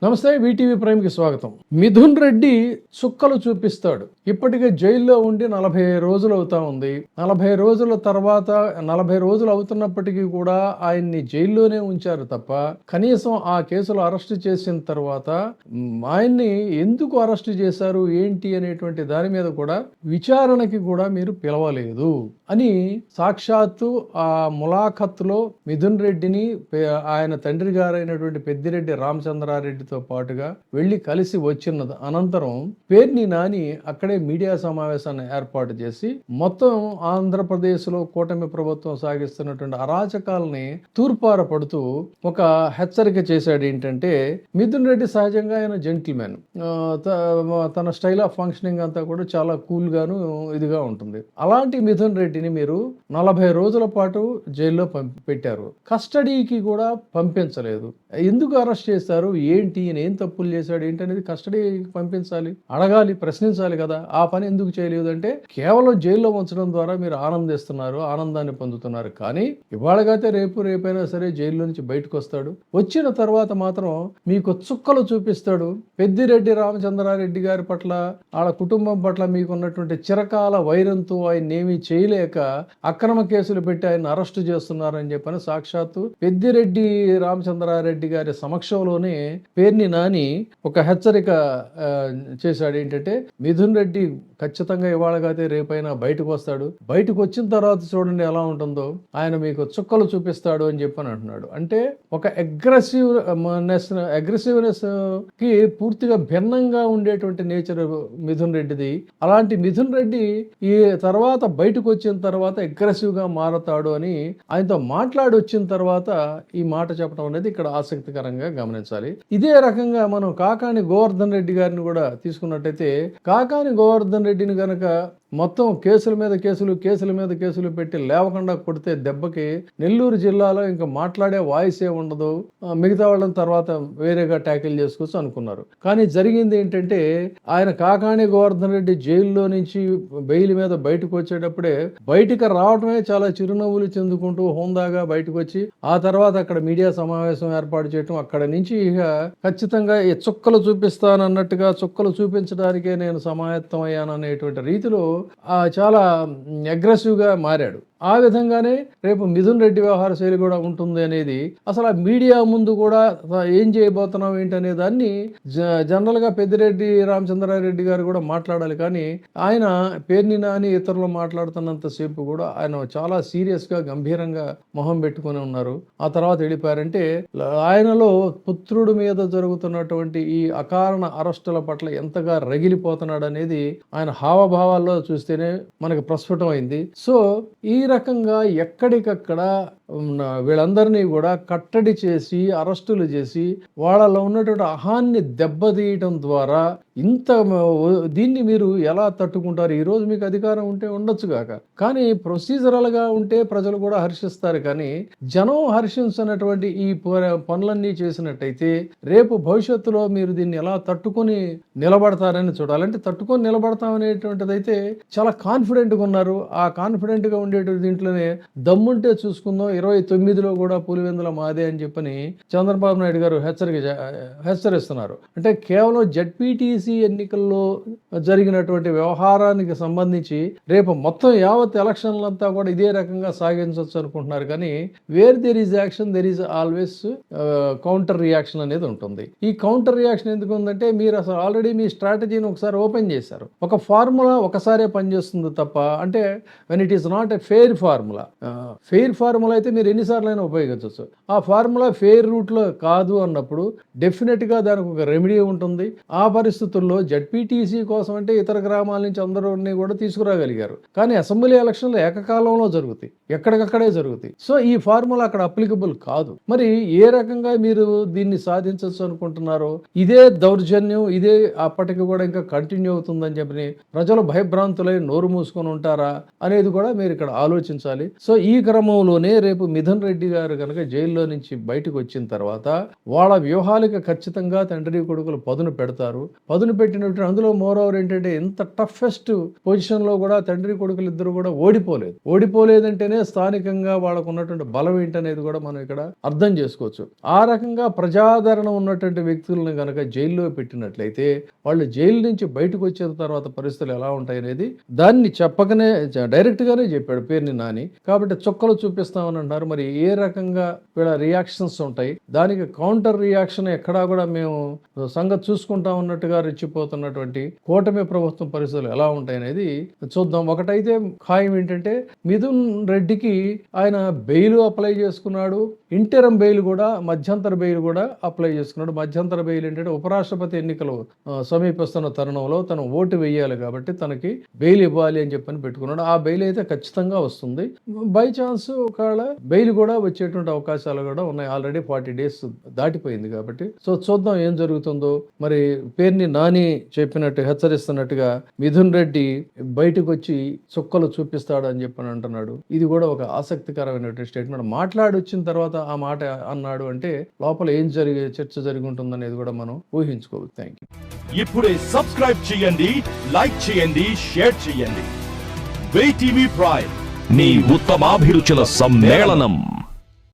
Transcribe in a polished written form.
నమస్తే, వీటీవీ ప్రైమ్కి స్వాగతం. మిథున్ రెడ్డి చుక్కలు చూపిస్తాడు. ఇప్పటికే జైల్లో ఉండి 40 రోజులు అవుతా ఉంది. 40 రోజుల తర్వాత 40 రోజులు అవుతున్నప్పటికీ కూడా ఆయన్ని జైల్లోనే ఉంచారు తప్ప కనీసం ఆ కేసులో అరెస్ట్ చేసిన తర్వాత ఆయన్ని ఎందుకు అరెస్ట్ చేశారు ఏంటి అనేటువంటి దాని మీద కూడా విచారణకి కూడా మీరు పిలవలేదు అని సాక్షాత్తు ఆ ములాఖత్తులో మిథున్ రెడ్డిని ఆయన తండ్రి గారైనటువంటి పెద్దిరెడ్డి రామచంద్రారెడ్డితో పాటుగా వెళ్లి కలిసి వచ్చిన అనంతరం పేర్ని నాని అక్కడే మీడియా సమావేశాన్ని ఏర్పాటు చేసి మొత్తం ఆంధ్రప్రదేశ్ లో కూటమి ప్రభుత్వం సాగిస్తున్నటువంటి అరాచకాలని తూర్పార పడుతూ ఒక హెచ్చరిక చేశాడు. ఏంటంటే మిథున్ రెడ్డి సహజంగా ఆయన జెంటిల్మెన్, తన స్టైల్ ఆఫ్ ఫంక్షనింగ్ అంతా కూడా చాలా కూల్ గాను ఇదిగా ఉంటుంది. అలాంటి మిథున్ రెడ్డిని మీరు 40 రోజుల పాటు జైల్లో పెట్టారు. కస్టడీకి కూడా పంపించలేదు. ఎందుకు అరెస్ట్ చేశారు ఏంటి, ఏం తప్పులు చేశాడు ఏంటి అనేది కస్టడీకి పంపించాలి, అడగాలి, ప్రశ్నించాలి కదా. ఆ పని ఎందుకు చేయలేదు అంటే కేవలం జైల్లో ఉంచడం ద్వారా మీరు ఆనందిస్తున్నారు, ఆనందాన్ని పొందుతున్నారు. కానీ ఇవాళగైతే రేపైనా సరే జైల్లో నుంచి బయటకు వస్తాడు. వచ్చిన తర్వాత మాత్రం మీకు చుక్కలు చూపిస్తాడు. పెద్దిరెడ్డి రామచంద్రారెడ్డి గారి పట్ల, వాళ్ళ కుటుంబం పట్ల మీకున్నటువంటి చిరకాల వైరంతో ఆయన ఏమీ చేయలేక అక్రమ కేసులు పెట్టి ఆయన అరెస్టు చేస్తున్నారని చెప్పని సాక్షాత్తు పెద్దిరెడ్డి రామచంద్రారెడ్డి గారి సమక్షంలోనే పేర్ని నాని ఒక హెచ్చరిక చేశాడు. ఏంటంటే మిథున్ రెడ్డి ఖచ్చితంగా ఇవాళకైతే రేపైనా బయటకు వస్తాడు, బయటకు వచ్చిన తర్వాత చూడండి ఎలా ఉంటుందో, ఆయన మీకు చుక్కలు చూపిస్తాడు అని చెప్పని అంటున్నాడు. అంటే ఒక అగ్రెసివ్నెస్ కి పూర్తిగా భిన్నంగా ఉండేటువంటి నేచర్ మిథున్ రెడ్డిది. అలాంటి మిథున్ రెడ్డి ఈ తర్వాత బయటకు వచ్చిన తర్వాత అగ్రెసివ్ గా మారతాడు అని ఆయనతో మాట్లాడి వచ్చిన తర్వాత ఈ మాట చెప్పడం అనేది ఇక్కడ ఆసక్తికరంగా గమనించాలి. ఇదే రకంగా మనం కాకాని గోవర్ధన్ రెడ్డి గారిని కూడా తీసుకున్నట్టయితే, కాకాని గోవర్ధన్ రెడ్డిని గనక మొత్తం కేసుల మీద కేసులు పెట్టి లేవకుండా కొడితే దెబ్బకి నెల్లూరు జిల్లాలో ఇంకా మాట్లాడే వాయిసే ఉండదు, మిగతా వాళ్ళని తర్వాత వేరేగా ట్యాకిల్ చేసుకోవచ్చు అనుకున్నారు. కానీ జరిగింది ఏంటంటే ఆయన కాకాని గోవర్ధన్ రెడ్డి జైల్లో నుంచి బెయిల్ మీద బయటకు వచ్చేటప్పుడే బయటకు రావడమే చాలా చిరునవ్వులు చెందుకుంటూ హోందాగా బయటకు వచ్చి ఆ తర్వాత అక్కడ మీడియా సమావేశం ఏర్పాటు చేయటం, అక్కడ నుంచి ఇక ఖచ్చితంగా ఈ చుక్కలు చూపిస్తానన్నట్టుగా చుక్కలు చూపించడానికే నేను సమాయత్తం అయ్యాననేటువంటి రీతిలో చాలా అగ్రెసివ్ గా మారాడు. ఆ విధంగానే రేపు మిథున్ రెడ్డి వ్యవహార శైలి కూడా ఉంటుంది అనేది అసలు ఆ మీడియా ముందు కూడా ఏం చేయబోతున్నాం ఏంటనే దాన్ని జనరల్ గా పెద్దిరెడ్డి రామచంద్రారెడ్డి గారు కూడా మాట్లాడాలి. కానీ ఆయన పేర్ని నాని ఇతరులు మాట్లాడుతున్నంత సేపు కూడా ఆయన చాలా సీరియస్ గా గంభీరంగా మొహం పెట్టుకుని ఉన్నారు. ఆ తర్వాత వెళ్ళిపోయారంటే ఆయనలో పుత్రుడి మీద జరుగుతున్నటువంటి ఈ అకారణ అరెస్టుల పట్ల ఎంతగా రగిలిపోతున్నాడు అనేది ఆయన హావభావాల్లో చూస్తేనే మనకు ప్రస్ఫుటం అయింది. సో ఈ రకంగా ఎక్కడికక్కడ వీళ్ళందరినీ కూడా కట్టడి చేసి అరెస్టులు చేసి వాళ్ళలో ఉన్నటువంటి అహాన్ని దెబ్బతీయటం ద్వారా దీన్ని మీరు ఎలా తట్టుకుంటారు? ఈరోజు మీకు అధికారం ఉంటే ఉండొచ్చు కాక, కానీ ప్రొసీజరల్ గా ఉంటే ప్రజలు కూడా హర్షిస్తారు. కానీ జనం హర్షించినటువంటి ఈ పనులన్నీ చేసినట్టయితే రేపు భవిష్యత్తులో మీరు దీన్ని ఎలా తట్టుకొని నిలబడతారని చూడాలంటే, తట్టుకొని నిలబడతామనేటువంటిది అయితే చాలా కాన్ఫిడెంట్గా ఉన్నారు. ఆ కాన్ఫిడెంట్ గా ఉండేటువంటి దీంట్లోనే దమ్ముంటే చూసుకుందాం, 29లో కూడా పులివెందుల మాదే అని చెప్పని చంద్రబాబు నాయుడు గారు హెచ్చరిస్తున్నారు. అంటే కేవలం జడ్పీటీసీ ఎన్నికల్లో జరిగినటువంటి వ్యవహారానికి సంబంధించి రేపు మొత్తం యావత్ ఎలక్షన్లంతా కూడా ఇదే రకంగా సాగించవచ్చు అనుకుంటున్నారు. కానీ where there is action there is always counter reaction అనేది ఉంటుంది. ఈ కౌంటర్ రియాక్షన్ ఎందుకు ఉందంటే, మీరు అసలు ఆల్రెడీ మీ స్ట్రాటజీని ఒకసారి ఓపెన్ చేశారు. ఒక ఫార్ములా ఒకసారే పనిచేస్తుంది తప్ప, అంటే when it is not a fair formula అయితే మీరు ఎన్నిసార్లు అయినా ఉపయోగించవచ్చు. ఆ ఫార్ములా ఫెయిర్ రూట్లో కాదు అన్నప్పుడు డెఫినెట్గా దానికి ఒక రెమెడీ ఉంటుంది. ఆ పరిస్థితుల్లో జడ్పీటీసీ కోసం అంటే ఇతర గ్రామాల నుంచి అందరూ కూడా తీసుకురాగలిగారు. కానీ అసెంబ్లీ ఎలక్షన్లు ఏకకాలంలో జరుగుతాయి, ఎక్కడికక్కడే జరుగుతాయి. సో ఈ ఫార్ములా అక్కడ అప్లికబుల్ కాదు. మరి ఏ రకంగా మీరు దీన్ని సాధించవచ్చు అనుకుంటున్నారో, ఇదే దౌర్జన్యం ఇదే అప్పటికి కూడా ఇంకా కంటిన్యూ అవుతుందని చెప్పి ప్రజలు భయభ్రాంతులై నోరు మూసుకొని ఉంటారా అనేది కూడా మీరు ఇక్కడ ఆలోచించాలి. ఆలోచించాలి. సో ఈ క్రమంలోనే రేపు మిథున్ రెడ్డి గారు కనుక జైల్లో నుంచి బయటకు వచ్చిన తర్వాత వాళ్ళ వ్యూహాలకు ఖచ్చితంగా తండ్రి కొడుకులు పదును పెడతారు. పదును పెట్టినట్టు అందులో మోరోవర్ ఏంటంటే ఇంత టఫెస్ట్ పొజిషన్ లో కూడా తండ్రి కొడుకులు ఇద్దరు కూడా ఓడిపోలేదంటేనే స్థానికంగా వాళ్ళకు ఉన్నటువంటి బలం ఏంటనేది కూడా మనం ఇక్కడ అర్థం చేసుకోవచ్చు. ఆ రకంగా ప్రజాదరణ ఉన్నటువంటి వ్యక్తులను కనుక జైల్లో పెట్టినట్లయితే వాళ్ళు జైలు నుంచి బయటకు వచ్చిన తర్వాత పరిస్థితులు ఎలా ఉంటాయనేది దాన్ని చెప్పకనే డైరెక్ట్ గానే చెప్పాడు పేర్ని నాని. కాబట్టి చుక్కలు చూపిస్తామని అంటారు. మరి ఏ రకంగా వీళ్ళ రియాక్షన్స్ ఉంటాయి, దానికి కౌంటర్ రియాక్షన్ ఎక్కడా కూడా మేము సంగతి చూసుకుంటా ఉన్నట్టుగా రెచ్చిపోతున్నటువంటి కూటమి ప్రభుత్వం పరిస్థితులు ఎలా ఉంటాయి అనేది చూద్దాం. ఒకటైతే ఖాయం ఏంటంటే మిథున్ రెడ్డికి ఆయన బెయిల్ అప్లై చేసుకున్నాడు, ఇంటరం బెయిల్ కూడా మధ్యంతర బెయిల్ కూడా అప్లై చేసుకున్నాడు. మధ్యంతర బెయిల్ ఏంటంటే ఉపరాష్ట్రపతి ఎన్నికలు సమీపిస్తున్న తరుణంలో తను ఓటు వేయాలి కాబట్టి తనకి బెయిల్ ఇవ్వాలి అని చెప్పని పెట్టుకున్నాడు. ఆ బెయిల్ అయితే ఖచ్చితంగా వస్తుంది. బై ఛాన్స్ ఒకవేళ బెయిల్ కూడా వచ్చేటువంటి అవకాశాలు కూడా ఉన్నాయి. ఆల్రెడీ 40 days దాటిపోయింది కాబట్టి సో చూద్దాం ఏం జరుగుతుందో. మరి పేర్ని నాని చెప్పినట్టు హెచ్చరిస్తున్నట్టుగా మిథున్ రెడ్డి బయటకు వచ్చి చుక్కలు చూపిస్తాడు అని చెప్పని అంటున్నాడు. ఇది కూడా ఒక ఆసక్తికరమైనటువంటి స్టేట్మెంట్. మాట్లాడి వచ్చిన తర్వాత ఆ మాట అన్నాడు అంటే లోపల ఏం చర్చ జరిగి ఉంటుందనేది కూడా మనం ఊహించుకోవచ్చు. Thank you. ఇప్పుడే సబ్స్క్రైబ్ చేయండి, లైక్ చేయండి, షేర్ చేయండి. VTV ప్రైమ్, నీ ఉత్తమాభిరుచుల సమ్మేళనం.